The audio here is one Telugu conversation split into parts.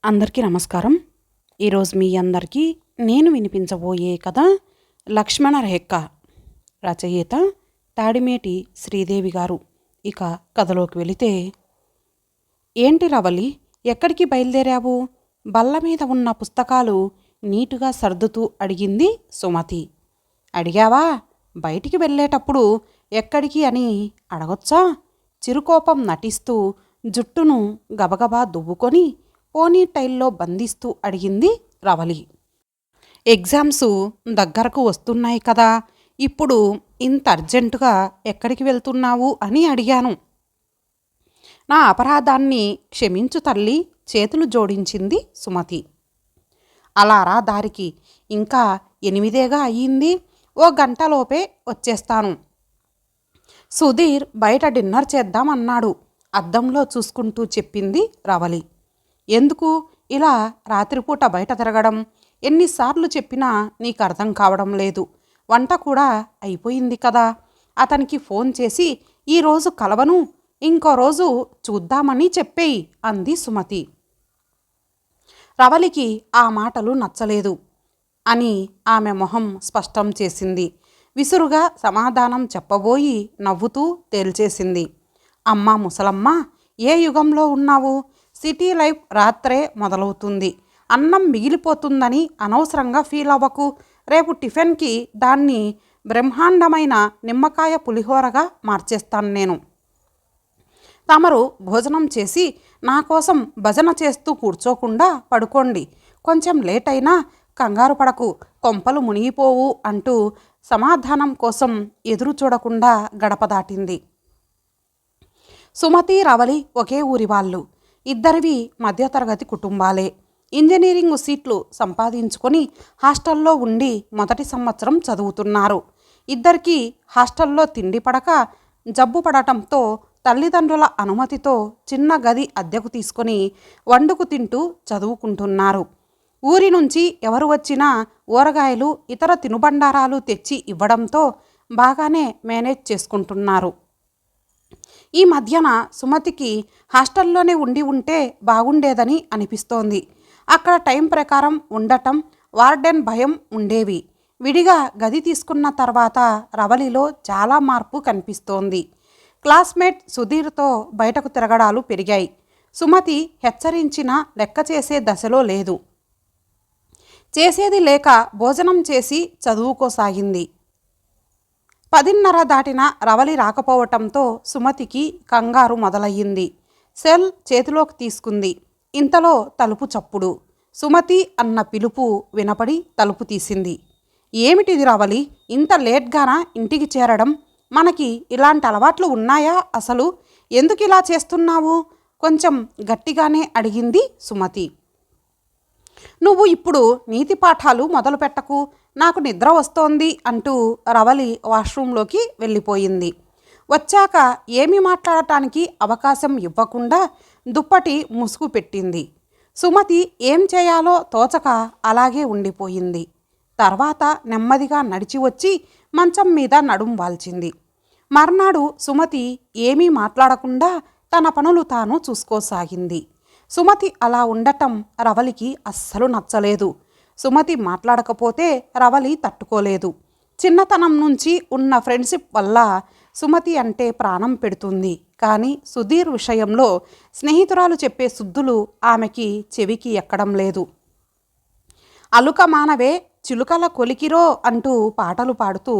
అందరికీ నమస్కారం. ఈరోజు మీ అందరికీ నేను వినిపించబోయే కథ లక్ష్మణ రేఖ. రచయిత తాడిమేటి శ్రీదేవి గారు. ఇక కథలోకి వెళితే, ఏంటి రవలి, ఎక్కడికి బయలుదేరావు? బల్ల మీద ఉన్న పుస్తకాలు నీటుగా సర్దుతూ అడిగింది సుమతి. అడిగావా? బయటికి వెళ్ళేటప్పుడు ఎక్కడికి అని అడగొచ్చా? చిరుకోపం నటిస్తూ జుట్టును గబగబా దువ్వుకొని పోనీ టైల్లో బంధిస్తూ అడిగింది రవలి. ఎగ్జామ్స్ దగ్గరకు వస్తున్నాయి కదా, ఇప్పుడు ఇంత అర్జెంటుగా ఎక్కడికి వెళ్తున్నావు అని అడిగాను. నా అపరాధాన్ని క్షమించు తల్లి, చేతులు జోడించింది సుమతి. అలారా దారికి, ఇంకా 8 అయ్యింది, ఓ గంటలోపే వచ్చేస్తాను. సుధీర్ బయట డిన్నర్ చేద్దామన్నాడు, అద్దంలో చూసుకుంటూ చెప్పింది రవలి. ఎందుకు ఇలా రాత్రిపూట బయట తిరగడం? ఎన్నిసార్లు చెప్పినా నీకు అర్థం కావడం లేదు. వంట కూడా అయిపోయింది కదా. అతనికి ఫోన్ చేసి ఈరోజు కలవను, ఇంకో రోజు చూద్దామని చెప్పేయి అంది సుమతి. రవలికి ఆ మాటలు నచ్చలేదు అని ఆమె మొహం స్పష్టం చేసింది. విసురుగా సమాధానం చెప్పబోయి నవ్వుతూ తేల్చేసింది. అమ్మా ముసలమ్మ, ఏ యుగంలో ఉన్నావు? సిటీ లైఫ్ రాత్రే మొదలవుతుంది. అన్నం మిగిలిపోతుందని అనవసరంగా ఫీల్ అవ్వకు. రేపు టిఫిన్కి దాన్ని బ్రహ్మాండమైన నిమ్మకాయ పులిహోరగా మార్చేస్తాను నేను. తమరు భోజనం చేసి నా కోసం భజన చేస్తూ కూర్చోకుండా పడుకోండి. కొంచెం లేట్ అయినా కంగారు పడకు, కొంపలు మునిగిపోవు అంటూ సమాధానం కోసం ఎదురు చూడకుండా గడప దాటింది. సుమతి, రవలి ఒకే ఊరి వాళ్ళు. ఇద్దరివి మధ్యతరగతి కుటుంబాలే. ఇంజనీరింగ్ సీట్లు సంపాదించుకొని హాస్టల్లో ఉండి మొదటి సంవత్సరం చదువుతున్నారు. ఇద్దరికీ హాస్టల్లో తిండి పడక జబ్బు పడటంతో తల్లిదండ్రుల అనుమతితో చిన్న గది అద్దెకు తీసుకొని వండుకు తింటూ చదువుకుంటున్నారు. ఊరి నుంచి ఎవరు వచ్చినా ఊరగాయలు, ఇతర తినుబండారాలు తెచ్చి ఇవ్వడంతో బాగానే మేనేజ్ చేసుకుంటున్నారు. ఈ మధ్యన సుమతికి హాస్టల్లోనే ఉంటే బాగుండేదని అనిపిస్తోంది. అక్కడ టైం ప్రకారం ఉండటం, వార్డెన్ భయం ఉండేవి. విడిగా గది తీసుకున్న తర్వాత రవలిలో చాలా మార్పు కనిపిస్తోంది. క్లాస్మేట్ సుధీర్తో బయటకు తిరగడాలు పెరిగాయి. సుమతి హెచ్చరించినా లెక్క చేసే దశలో లేదు. చేసేది లేక భోజనం చేసి చదువుకోసాగింది. 10:30 దాటిన రవలి రాకపోవటంతో సుమతికి కంగారు మొదలయ్యింది. సెల్ చేతిలోకి తీసుకుంది. ఇంతలో తలుపు చప్పుడు. సుమతి అన్న పిలుపు వినపడి తలుపు తీసింది. ఏమిటిది రవలి, ఇంత లేట్గానా ఇంటికి చేరడం? మనకి ఇలాంటి అలవాట్లు ఉన్నాయా అసలు? ఎందుకు ఇలా చేస్తున్నావు? కొంచెం గట్టిగానే అడిగింది సుమతి. నువ్వు ఇప్పుడు నీతి పాఠాలు మొదలు పెట్టకు, నాకు నిద్ర వస్తోంది అంటూ రవలి వాష్రూంలోకి వెళ్ళిపోయింది. వచ్చాక ఏమీ మాట్లాడటానికి అవకాశం ఇవ్వకుండా దుప్పటి ముసుగు పెట్టింది. సుమతి ఏం చేయాలో తోచక అలాగే ఉండిపోయింది. తర్వాత నెమ్మదిగా నడిచి వచ్చి మంచం మీద నడుం వాల్చింది. మర్నాడు సుమతి ఏమీ మాట్లాడకుండా తన పనులు తాను చూసుకోసాగింది. సుమతి అలా ఉండటం రవలికి అస్సలు నచ్చలేదు. సుమతి మాట్లాడకపోతే రవలి తట్టుకోలేదు. చిన్నతనం నుంచి ఉన్న ఫ్రెండ్షిప్ వల్ల సుమతి అంటే ప్రాణం పెడుతుంది. కానీ సుధీర్ విషయంలో స్నేహితురాలు చెప్పే సుద్దులు ఆమెకి చెవికి ఎక్కడం లేదు. అలుక మానవే చిలుకల కొలికిరో అంటూ పాటలు పాడుతూ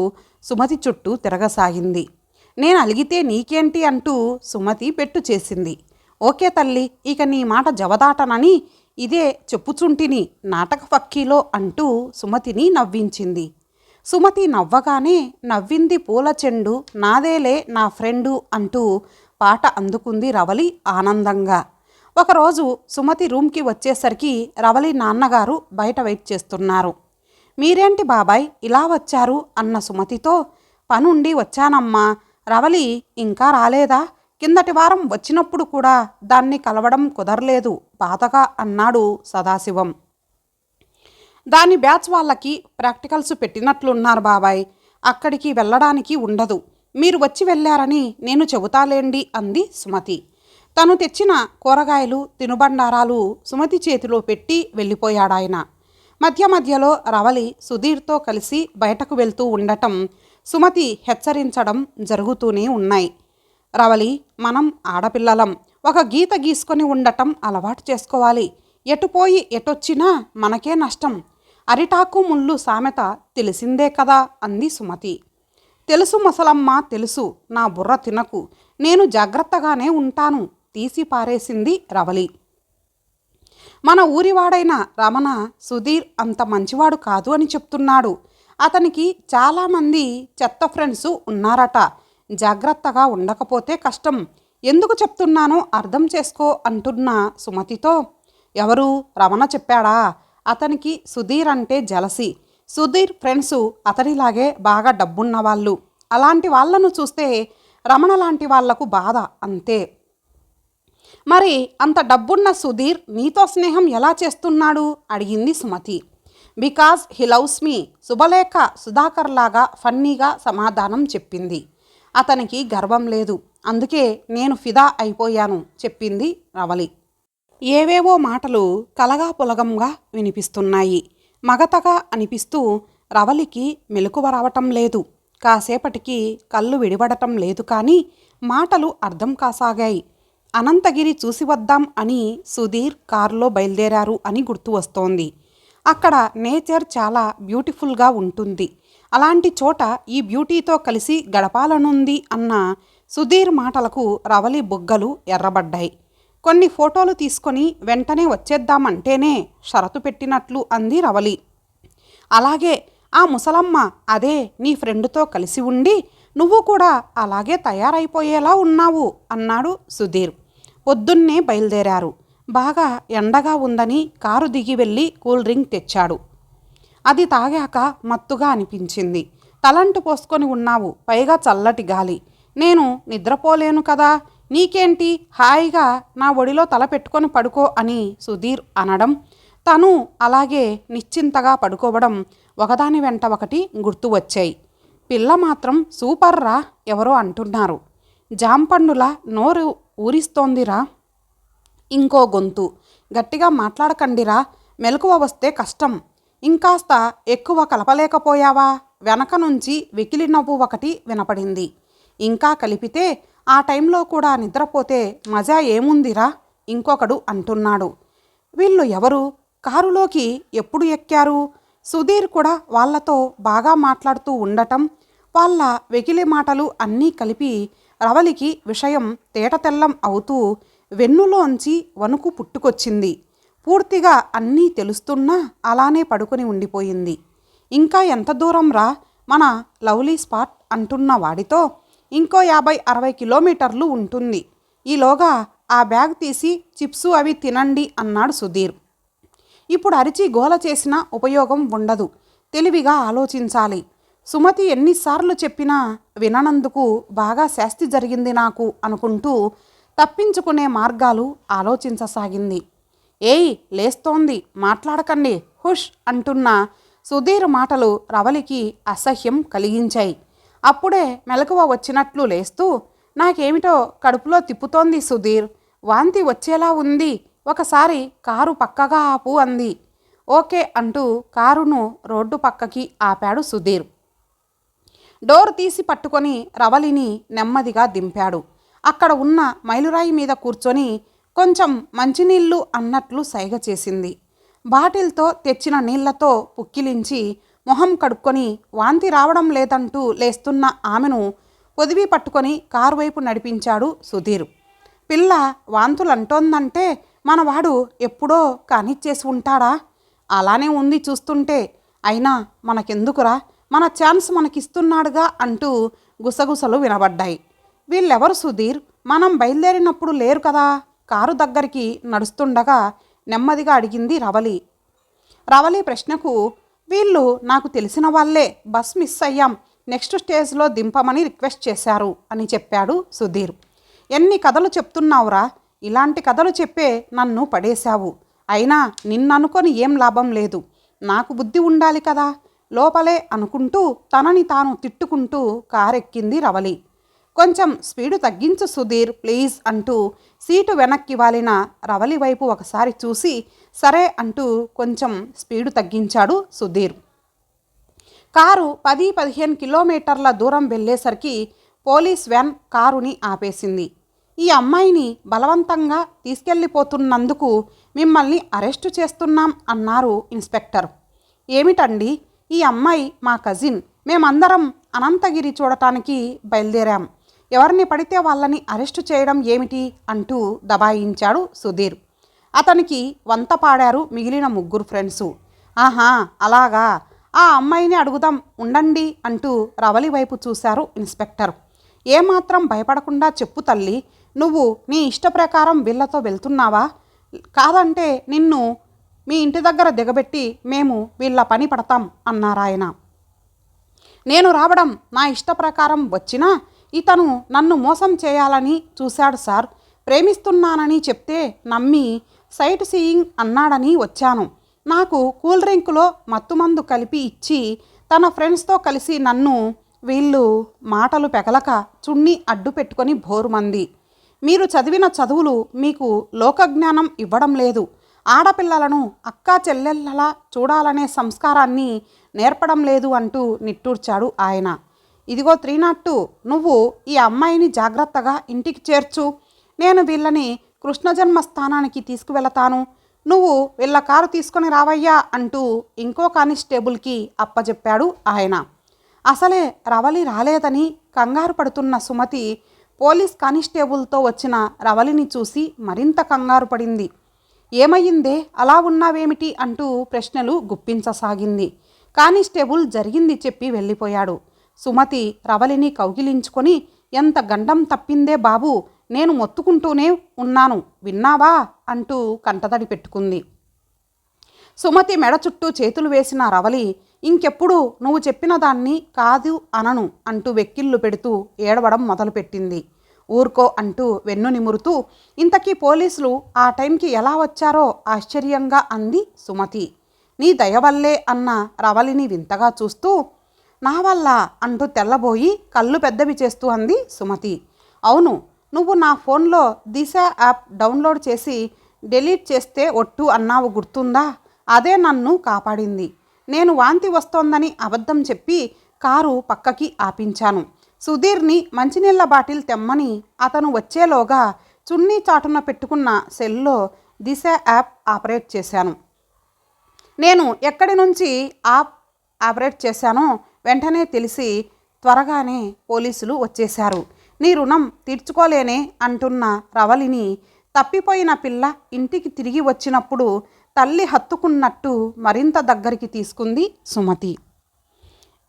సుమతి చుట్టూ తిరగసాగింది. నేను అలిగితే నీకేంటి అంటూ సుమతి పెట్టు చేసింది. ఓకే తల్లి, ఇక నీ మాట జవదాటనని ఇదే చెప్పుచుంటిని నాటక ఫక్కీలో అంటూ సుమతిని నవ్వించింది. సుమతి నవ్వగానే నవ్వింది పూల చెండు నాదేలే నా ఫ్రెండు అంటూ పాట అందుకుంది రవలి ఆనందంగా. ఒకరోజు సుమతి రూమ్కి వచ్చేసరికి రవలి నాన్నగారు బయట వెయిట్ చేస్తున్నారు. మీరేంటి బాబాయ్ ఇలా వచ్చారు అన్న సుమతితో, పనుండి వచ్చానమ్మా. రవలి ఇంకా రాలేదా? కిందటి వారం వచ్చినప్పుడు కూడా దాన్ని కలవడం కుదరలేదు బాధగా అన్నాడు సదాశివం. దాని బ్యాచ్ వాళ్ళకి ప్రాక్టికల్స్ పెట్టినట్లున్నారు బాబాయ్, అక్కడికి వెళ్ళడానికి ఉండదు. మీరు వచ్చి వెళ్ళారని నేను చెబుతాలేండి అంది సుమతి. తను తెచ్చిన కూరగాయలు తినుబండారాలు సుమతి చేతిలో పెట్టి వెళ్ళిపోయాడాయన. మధ్య మధ్యలో రవలి సుధీర్తో కలిసి బయటకు వెళ్తూ ఉండటం, సుమతి హెచ్చరించడం జరుగుతూనే ఉన్నాయి. రవలి, మనం ఆడపిల్లలం, ఒక గీత గీసుకొని ఉండటం అలవాటు చేసుకోవాలి. ఎటుపోయి ఎటొచ్చినా మనకే నష్టం. అరిటాకు ముళ్ళు సామెత తెలిసిందే కదా అంది సుమతి. తెలుసు ముసలమ్మ తెలుసు, నా బుర్ర తినకు, నేను జాగ్రత్తగానే ఉంటాను తీసి పారేసింది రవలి. మన ఊరివాడైన రమణ సుధీర్ అంత మంచివాడు కాదు అని చెప్తున్నాడు. అతనికి చాలామంది చెత్త ఫ్రెండ్స్ ఉన్నారట. జాగ్రత్తగా ఉండకపోతే కష్టం. ఎందుకు చెప్తున్నానో అర్థం చేసుకో అంటున్న సుమతితో, ఎవరు? రమణ చెప్పాడా? అతనికి సుధీర్ అంటే జలసి. సుధీర్ ఫ్రెండ్స్ అతనిలాగే బాగా డబ్బున్న వాళ్ళు. అలాంటి వాళ్లను చూస్తే రమణ లాంటి వాళ్లకు బాధ అంతే. మరి అంత డబ్బున్న సుధీర్ నీతో స్నేహం ఎలా చేస్తున్నాడు అడిగింది Sumathi. Because he loves me, Subhalekha Sudhakar లాగా ఫన్నీగా సమాధానం చెప్పింది. అతనికి గర్వం లేదు, అందుకే నేను ఫిదా అయిపోయాను చెప్పింది రవలి. ఏవేవో మాటలు కలగా పులగంగా వినిపిస్తున్నాయి. మగతగా అనిపిస్తూ రవలికి మెలకువ రావటం లేదు. కాసేపటికి కళ్ళు విడిపడటం లేదు, కానీ మాటలు అర్థం కాసాగాయి. అనంతగిరి చూసి వద్దాం అని సుధీర్ కారులో బయలుదేరారు అని గుర్తు వస్తోంది. అక్కడ నేచర్ చాలా బ్యూటిఫుల్గా ఉంటుంది. అలాంటి చోట ఈ బ్యూటీతో కలిసి గడపాలనుంది అన్న సుధీర్ మాటలకు రవలి బుగ్గలు ఎర్రబడ్డాయి. కొన్ని ఫోటోలు తీసుకొని వెంటనే వచ్చేద్దామంటేనే షరతు పెట్టినట్లు అంది రవలి. అలాగే, ఆ ముసలమ్మ అదే నీ ఫ్రెండ్తో కలిసి ఉండి నువ్వు కూడా అలాగే తయారైపోయేలా ఉన్నావు అన్నాడు సుధీర్. పొద్దున్నే బయలుదేరారు. బాగా ఎండగా ఉందని కారు దిగి వెళ్ళి కూల్ డ్రింక్ తెచ్చాడు. అది తాగాక మత్తుగా అనిపించింది. తలంటు పోసుకొని ఉన్నావు, పైగా చల్లటి గాలి. నేను నిద్రపోలేను కదా, నీకేంటి, హాయిగా నా ఒడిలో తల పెట్టుకొని పడుకో అని సుధీర్ అనడం, తను అలాగే నిశ్చింతగా పడుకోవడం ఒకదాని వెంట ఒకటి గుర్తు వచ్చాయి. పిల్ల మాత్రం సూపర్రా ఎవరో అంటున్నారు. జాంపండులా నోరు ఊరిస్తోందిరా. ఇంకో గొంతు, గట్టిగా మాట్లాడకండిరా, మెలకువ వస్తే కష్టం. ఇంకాస్త ఎక్కువ కలపలేకపోయావా? వెనక నుంచి వెకిలి నవ్వు ఒకటి వినపడింది. ఇంకా కలిపితే ఆ టైంలో కూడా నిద్రపోతే మజా ఏముందిరా ఇంకొకడు అంటున్నాడు. వీళ్ళు ఎవరు? కారులోకి ఎప్పుడు ఎక్కారు? సుధీర్ కూడా వాళ్లతో బాగా మాట్లాడుతూ ఉండటం, వాళ్ళ వెకిలి మాటలు అన్నీ కలిపి రవలికి విషయం తేటతెల్లం అవుతూ వెన్నులోంచి వణుకు పుట్టుకొచ్చింది. పూర్తిగా అన్నీ తెలుస్తున్నా అలానే పడుకొని ఉండిపోయింది. ఇంకా ఎంత దూరం రా మన లవ్లీ స్పాట్ అంటున్న వాడితో, ఇంకో 50-60 కిలోమీటర్లు ఉంటుంది. ఈలోగా ఆ బ్యాగ్ తీసి చిప్సు అవి తినండి అన్నాడు సుధీర్. ఇప్పుడు అరిచి గోల చేసినా ఉపయోగం ఉండదు, తెలివిగా ఆలోచించాలి. సుమతి ఎన్నిసార్లు చెప్పినా విననందుకు బాగా శాస్తి జరిగింది నాకు అనుకుంటూ తప్పించుకునే మార్గాలు ఆలోచించసాగింది. ఏయ్ లేస్తోంది, మాట్లాడకండి, హుష్ అంటున్న సుధీర్ మాటలు రవలికి అసహ్యం కలిగించాయి. అప్పుడే మెలకువ వచ్చినట్లు లేస్తూ, నాకేమిటో కడుపులో తిప్పుతోంది సుధీర్, వాంతి వచ్చేలా ఉంది, ఒకసారి కారు పక్కగా ఆపు అంది. ఓకే అంటూ కారును రోడ్డు పక్కకి ఆపాడు సుధీర్. డోర్ తీసి పట్టుకొని రవలిని నెమ్మదిగా దింపాడు. అక్కడ ఉన్న మైలురాయి మీద కూర్చొని కొంచెం మంచినీళ్ళు అన్నట్లు సైగ చేసింది. బాటిల్తో తెచ్చిన నీళ్లతో పుక్కిలించి మొహం కడుక్కొని వాంతి రావడం లేదంటూ లేస్తున్న ఆమెను పొదివి పట్టుకొని కారు వైపు నడిపించాడు సుధీర్. పిల్ల వాంతులంటోందంటే మనవాడు ఎప్పుడో కానిచ్చేసి ఉంటాడా? అలానే ఉంది చూస్తుంటే. అయినా మనకెందుకురా, మన ఛాన్స్ మనకిస్తున్నాడుగా అంటూ గుసగుసలు వినబడ్డాయి. వీళ్ళెవరు సుధీర్? మనం బయలుదేరినప్పుడు లేరు కదా? కారు దగ్గరికి నడుస్తుండగా నెమ్మదిగా అడిగింది రవలి. రవలి ప్రశ్నకు, వీళ్ళు నాకు తెలిసిన వాళ్ళే, బస్ మిస్ అయ్యాం, నెక్స్ట్ స్టేజ్లో దింపమని రిక్వెస్ట్ చేశారు అని చెప్పాడు సుధీర్. ఎన్ని కథలు చెప్తున్నావురా, ఇలాంటి కథలు చెప్పే నన్ను పడేశావు. అయినా నిన్ననుకొని ఏం లాభం లేదు, నాకు బుద్ధి ఉండాలి కదా లోపలే అనుకుంటూ తనని తాను తిట్టుకుంటూ కారెక్కింది రవలి. కొంచెం స్పీడు తగ్గించు సుధీర్ ప్లీజ్ అంటూ సీటు వెనక్కి వాలిన రవలి వైపు ఒకసారి చూసి సరే అంటూ కొంచెం స్పీడు తగ్గించాడు సుధీర్. కారు 10-15 కిలోమీటర్ల దూరం వెళ్ళేసరికి పోలీస్ వ్యాన్ కారుని ఆపేసింది. ఈ అమ్మాయిని బలవంతంగా తీసుకెళ్ళిపోతున్నందుకు మిమ్మల్ని అరెస్టు చేస్తున్నాం అన్నారు ఇన్స్పెక్టర్. ఏమిటండి, ఈ అమ్మాయి మా కజిన్, మేమందరం అనంతగిరి చూడటానికి బయలుదేరాం, ఎవరిని పడితే వాళ్ళని అరెస్టు చేయడం ఏమిటి అంటూ దబాయించాడు సుధీర్. అతనికి వంత పాడారు మిగిలిన 3 ఫ్రెండ్సు. ఆహా అలాగా, ఆ అమ్మాయిని అడుగుదాం ఉండండి అంటూ రవలి వైపు చూశారు ఇన్స్పెక్టర్. ఏమాత్రం భయపడకుండా చెప్పు తల్లి, నువ్వు నీ ఇష్ట ప్రకారం వీళ్ళతో వెళ్తున్నావా? కాదంటే నిన్ను మీ ఇంటి దగ్గర దిగబెట్టి మేము వీళ్ళ పని పడతాం అన్నారాయన. నేను రావడం నా ఇష్ట ప్రకారం వచ్చినా ఇతను నన్ను మోసం చేయాలని చూశాడు సార్. ప్రేమిస్తున్నానని చెప్తే నమ్మి సైట్ సీయింగ్ అన్నాడని వచ్చాను. నాకు కూల్ డ్రింకులో మత్తుమందు కలిపి ఇచ్చి తన ఫ్రెండ్స్తో కలిసి నన్ను వీళ్ళు మాటలు పెగలక చున్నీ అడ్డు పెట్టుకొని భోరుమంది. మీరు చదివిన చదువులు మీకు లోకజ్ఞానం ఇవ్వడం లేదు, ఆడపిల్లలను అక్కా చెల్లెళ్ళలా చూడాలనే సంస్కారాన్ని నేర్పడం లేదు అంటూ నిట్టూర్చాడు ఆయన. ఇదిగో 302, నువ్వు ఈ అమ్మాయిని జాగ్రత్తగా ఇంటికి చేర్చు, నేను వీళ్ళని కృష్ణజన్మస్థానానికి తీసుకువెళతాను, నువ్వు వీళ్ళ కారు తీసుకొని రావయ్యా అంటూ ఇంకో కానిస్టేబుల్కి అప్పచెప్పాడు ఆయన. అసలే రవలి రాలేదని కంగారు పడుతున్న సుమతి పోలీస్ కానిస్టేబుల్తో వచ్చిన రవలిని చూసి మరింత కంగారు పడింది. ఏమయ్యిందే, అలా ఉన్నావేమిటి అంటూ ప్రశ్నలు గుప్పించసాగింది. కానిస్టేబుల్ జరిగింది చెప్పి వెళ్ళిపోయాడు. సుమతి రవలిని కౌగిలించుకొని, ఎంత గండం తప్పిందే బాబు, నేను మొత్తుకుంటూనే ఉన్నాను విన్నావా అంటూ కంటతడి పెట్టుకుంది. సుమతి మెడ చుట్టూ చేతులు వేసిన రవలి, ఇంకెప్పుడు నువ్వు చెప్పిన దాన్ని కాదు అనను అంటూ వెక్కిళ్ళు పెడుతూ ఏడవడం మొదలుపెట్టింది. ఊరుకో అంటూ వెన్ను నిమురుతూ, ఇంతకీ పోలీసులు ఆ టైంకి ఎలా వచ్చారో ఆశ్చర్యంగా అంది సుమతి. నీ దయవల్లే అన్న రవలిని వింతగా చూస్తూ, నా వల్ల అంటూ తెల్లబోయి కళ్ళు పెద్దవి చేస్తూ అంది సుమతి. అవును, నువ్వు నా ఫోన్లో దిశ యాప్ డౌన్లోడ్ చేసి డిలీట్ చేస్తే ఒట్టు అన్నావు గుర్తుందా? అదే నన్ను కాపాడింది. నేను వాంతి వస్తోందని అబద్ధం చెప్పి కారు పక్కకి ఆపించాను. సుధీర్ని మంచినీళ్ళ బాటిల్ తెమ్మని అతను వచ్చేలోగా చున్నీ చాటున పెట్టుకున్న సెల్లో దిశ యాప్ ఆపరేట్ చేశాను. నేను ఎక్కడి నుంచి ఆపరేట్ చేశానో వెంటనే తెలిసి త్వరగానే పోలీసులు వచ్చేశారు. నీ రుణం తీర్చుకోలేనే అంటున్న రవలిని తప్పిపోయిన పిల్ల ఇంటికి తిరిగి వచ్చినప్పుడు తల్లి హత్తుకున్నట్టు మరింత దగ్గరికి తీసుకుంది సుమతి.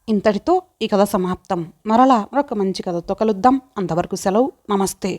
ఇంతటితో ఈ కథ సమాప్తం. మరలా మరొక మంచి కథతో కలుద్దాం. అంతవరకు సెలవు. నమస్తే.